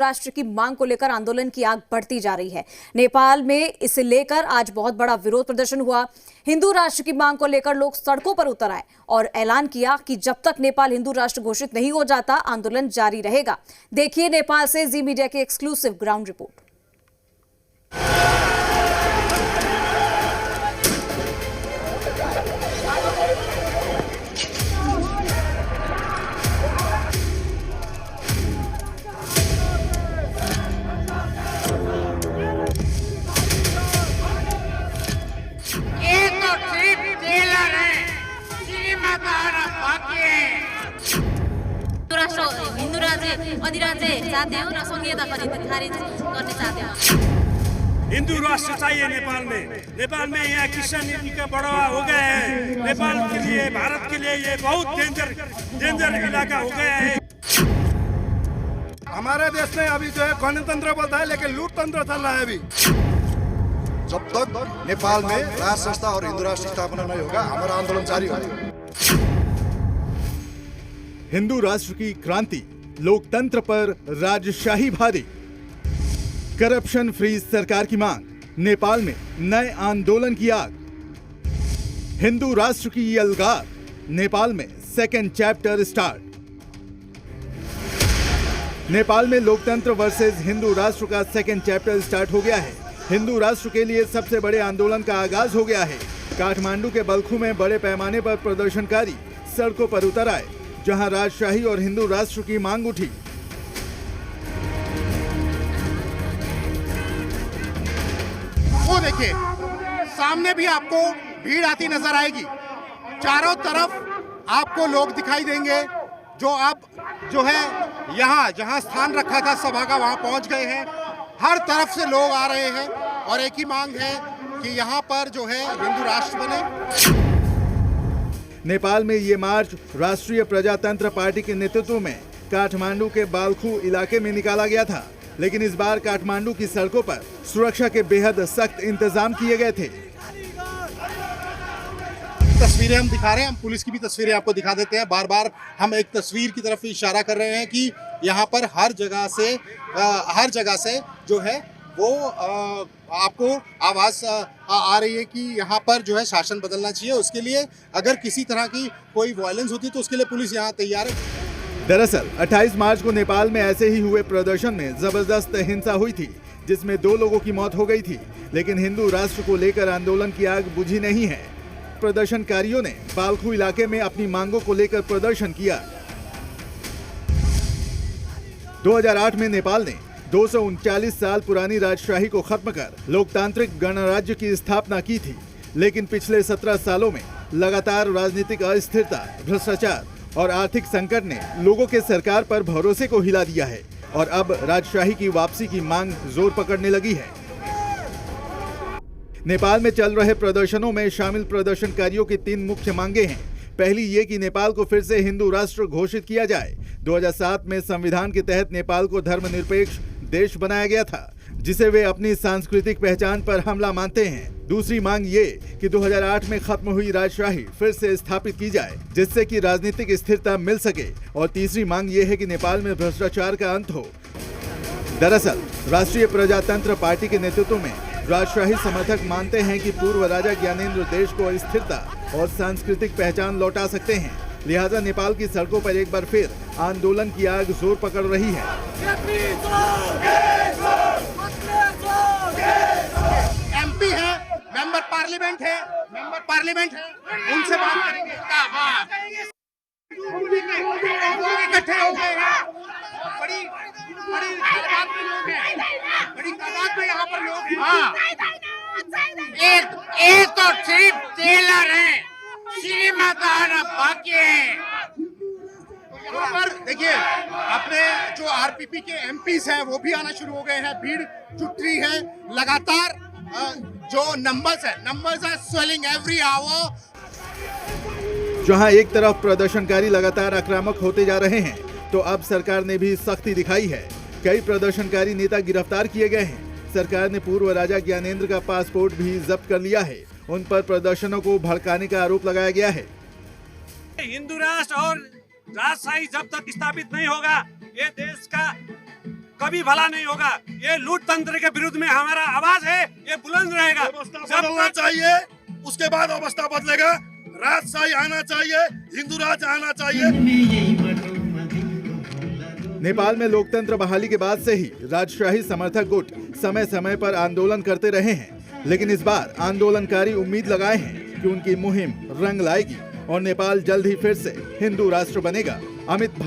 राष्ट्र की मांग को लेकर आंदोलन की आग बढ़ती जा रही है। नेपाल में इसे लेकर आज बहुत बड़ा विरोध प्रदर्शन हुआ। हिंदू राष्ट्र की मांग को लेकर लोग सड़कों पर उतर आए और ऐलान किया कि जब तक नेपाल हिंदू राष्ट्र घोषित नहीं हो जाता आंदोलन जारी रहेगा। देखिए नेपाल से जी मीडिया की एक्सक्लूसिव ग्राउंड रिपोर्ट। हिंदू राज्य अधिराज्य चाहते हो ना, संघीयता खारिज करने चाहते हो। हिंदू राष्ट्र चाहिए नेपाल में यहाँ क्रिश्चियन नीति का बढ़ावा हो गया है। नेपाल के लिए, भारत के लिए ये बहुत डेंजर इलाका हो गया है। हमारे देश में अभी जो है गणतंत्र बोलता है, लेकिन लूट तंत्र चल रहा है अभी। जब तक नेपाल में राज संस्था और हिंदू राष्ट्र स्थापना नहीं होगा, हमारा आंदोलन जारी होगा। हिंदू राष्ट्र की क्रांति, लोकतंत्र पर राजशाही भारी, करप्शन फ्री सरकार की मांग, नेपाल में नए आंदोलन की आग, हिंदू राष्ट्र की अलगार, नेपाल में सेकेंड चैप्टर स्टार्ट। नेपाल में लोकतंत्र वर्सेस हिंदू राष्ट्र का सेकेंड चैप्टर स्टार्ट हो गया है। हिंदू राष्ट्र के लिए सबसे बड़े आंदोलन का आगाज हो गया है। काठमांडू के बल्खू में बड़े पैमाने पर प्रदर्शनकारी सड़कों पर उतर आए, जहां राजशाही और हिंदू राष्ट्र की मांग उठी। वो देखिए, सामने भी आपको भीड़ आती नजर आएगी। चारों तरफ आपको लोग दिखाई देंगे जो अब जो है यहाँ जहाँ स्थान रखा था सभा का, वहाँ पहुँच गए हैं। हर तरफ से लोग आ रहे हैं और एक ही मांग है कि यहाँ पर जो है हिंदू राष्ट्र बने। नेपाल में ये मार्च राष्ट्रीय प्रजातंत्र पार्टी के नेतृत्व में काठमांडू के बाल्खू इलाके में निकाला गया था, लेकिन इस बार काठमांडू की सड़कों पर सुरक्षा के बेहद सख्त इंतजाम किए गए थे। तस्वीरें हम दिखा रहे हैं, हम पुलिस की भी तस्वीरें आपको दिखा देते हैं। बार बार हम एक तस्वीर की तरफ इशारा कर रहे हैं कि यहाँ पर हर जगह से जो है वो आपको आवाज़ आ रही है कि यहाँ पर जो है शासन बदलना चाहिए। उसके लिए अगर किसी तरह की कोई वायलेंस होती है तो उसके लिए पुलिस यहाँ तैयार है। दरअसल 28 मार्च को नेपाल में ऐसे ही हुए प्रदर्शन में जबरदस्त हिंसा हुई थी, जिसमें 2 लोगों की मौत हो गई थी, लेकिन हिंदू राष्ट्र को लेकर आंदोलन की आग बुझी नहीं है। प्रदर्शनकारियों ने बाल्खू इलाके में अपनी मांगों को लेकर प्रदर्शन किया। 2008 में नेपाल ने 239 साल पुरानी राजशाही को खत्म कर लोकतांत्रिक गणराज्य की स्थापना की थी, लेकिन पिछले 17 सालों में लगातार राजनीतिक अस्थिरता, भ्रष्टाचार और आर्थिक संकट ने लोगों के सरकार पर भरोसे को हिला दिया है और अब राजशाही की वापसी की मांग जोर पकड़ने लगी है। नेपाल में चल रहे प्रदर्शनों में शामिल प्रदर्शनकारियों की 3 मुख्य मांगे हैं। पहली ये कि नेपाल को फिर से हिंदू राष्ट्र घोषित किया जाए। 2007 में संविधान के तहत नेपाल को धर्मनिरपेक्ष देश बनाया गया था, जिसे वे अपनी सांस्कृतिक पहचान पर हमला मानते हैं। दूसरी मांग ये कि 2008 में खत्म हुई राजशाही फिर से स्थापित की जाए, जिससे कि राजनीतिक स्थिरता मिल सके। और तीसरी मांग ये है कि नेपाल में भ्रष्टाचार का अंत हो। दरअसल राष्ट्रीय प्रजातंत्र पार्टी के नेतृत्व में राजशाही समर्थक मानते हैं कि पूर्व राजा ज्ञानेंद्र देश को स्थिरता और सांस्कृतिक पहचान लौटा सकते हैं। लिहाजा नेपाल की सड़कों पर एक बार फिर आंदोलन की आग जोर पकड़ रही है। एमपी है, मेंबर पार्लियामेंट है, उनसे बात करेंगे। इकट्ठे हो गए हैं, बड़ी तादाद में यहाँ पर लोग हैं। एक तो सिर्फ टेलर है, सिनेमा का आना बाकी है। यहाँ पर देखिए अपने जो आरपीपी के एमपीस हैं वो भी आना शुरू हो गए हैं। भीड़ जुट रही है लगातार। जो numbers are swelling every hour. जहां एक तरफ प्रदर्शनकारी लगातार आक्रामक होते जा रहे हैं, तो अब सरकार ने भी सख्ती दिखाई है। कई प्रदर्शनकारी नेता गिरफ्तार किए गए हैं। सरकार ने पूर्व राजा ज्ञानेंद्र का पासपोर्ट भी जब्त कर लिया है। उन पर प्रदर्शनों को भड़काने का आरोप लगाया गया है। हिंदू राष्ट्र और राजशाही जब तक स्थापित नहीं होगा, ये देश का कभी भला नहीं होगा। ये लूट तंत्र के विरुद्ध में हमारा आवाज है, ये बुलंद रहेगा। बदलना चाहिए, उसके बाद अवस्था बदलेगा। राजशाही आना चाहिए, हिंदू राज आना चाहिए। नेपाल में लोकतंत्र बहाली के बाद से ही राजशाही समर्थक गुट समय समय पर आंदोलन करते रहे हैं, लेकिन इस बार आंदोलनकारी उम्मीद लगाए हैं कि उनकी मुहिम रंग लाएगी और नेपाल जल्द ही फिर से हिंदू राष्ट्र बनेगा। अमित